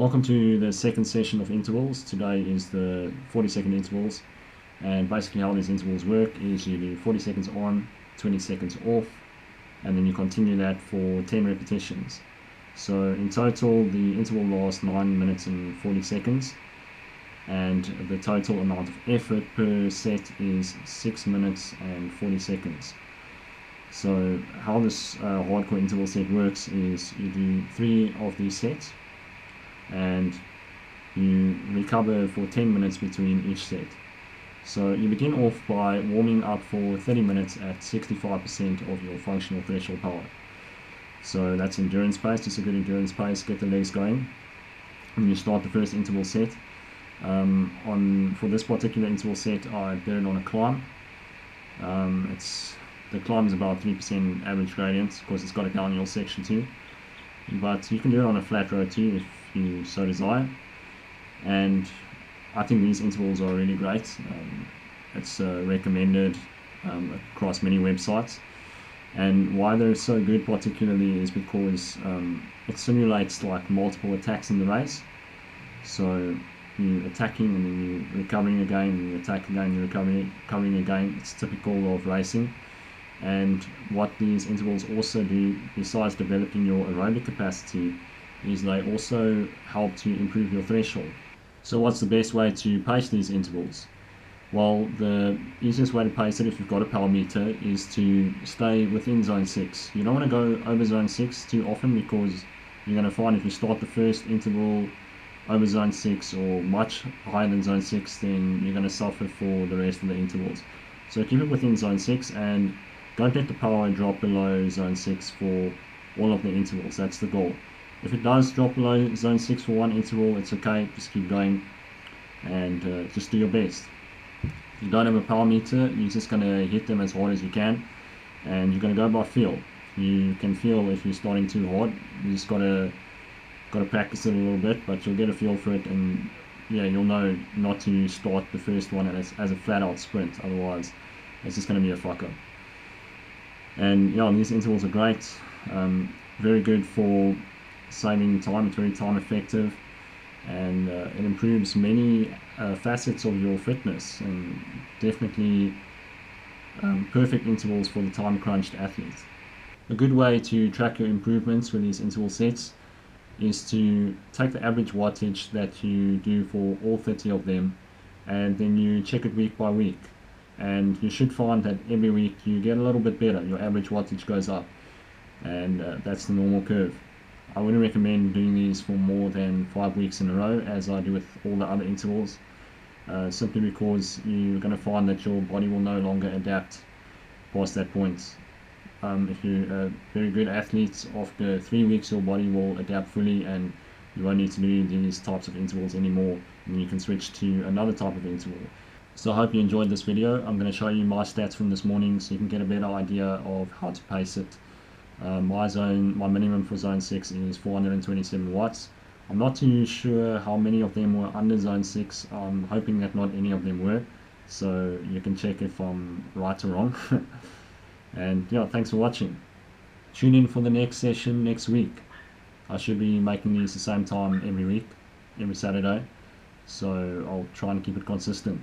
Welcome to the second session of intervals. Today is the 40-second intervals, and basically how these intervals work is you do 40 seconds on, 20 seconds off, and then you continue that for 10 repetitions. So in total the interval lasts 9 minutes and 40 seconds, and the total amount of effort per set is 6 minutes and 40 seconds. So how this hardcore interval set works is you do 3 of these sets and you recover for 10 minutes between each set. So you begin off by warming up for 30 minutes at 65% of your functional threshold power. So that's endurance pace, just a good endurance pace, get the legs going. And you start the first interval set. For this particular interval set, I did it on a climb. The climb is about 3% average gradient. Of course, it's got a downhill section too, but you can do it on a flat road too if you so desire. And I think these intervals are really great. It's recommended across many websites, and why they're so good particularly is because it simulates like multiple attacks in the race. So you're attacking and then you're recovering again, and you attack again, you're recovering again. It's typical of racing. And what these intervals also do, besides developing your aerobic capacity, is they also help to improve your threshold. So what's the best way to pace these intervals? Well, the easiest way to pace it if you've got a power meter is to stay within zone 6. You don't want to go over zone 6 too often, because you're going to find if you start the first interval over zone 6 or much higher than zone 6, then you're going to suffer for the rest of the intervals. So keep it within zone 6 and don't let the power drop below zone 6 for all of the intervals. That's the goal. If it does drop below zone 6 for one interval, it's okay, just keep going and just do your best. If you don't have a power meter, you're just going to hit them as hard as you can, and you're going to go by feel. You can feel if you're starting too hard. You just got to practice it a little bit, but you'll get a feel for it, and yeah, you'll know not to start the first one as a flat out sprint, otherwise it's just going to be a fuck up. And yeah, these intervals are great, very good for saving time. It's very time effective, and it improves many facets of your fitness, and definitely perfect intervals for the time crunched athlete. A good way to track your improvements with these interval sets is to take the average wattage that you do for all 30 of them, and then you check it week by week. And you should find that every week you get a little bit better, your average wattage goes up, and that's the normal curve. I wouldn't recommend doing these for more than 5 weeks in a row, as I do with all the other intervals, simply because you're going to find that your body will no longer adapt past that point. If you're a very good athlete, after 3 weeks your body will adapt fully and you won't need to do these types of intervals anymore, and you can switch to another type of interval. So I hope you enjoyed this video. I'm going to show you my stats from this morning so you can get a better idea of how to pace it. My minimum for zone 6 is 427 watts. I'm not too sure how many of them were under zone 6. I'm hoping that not any of them were, so you can check if I'm right or wrong. And yeah, thanks for watching. Tune in for the next session next week. I should be making these the same time every week, every Saturday, so I'll try and keep it consistent.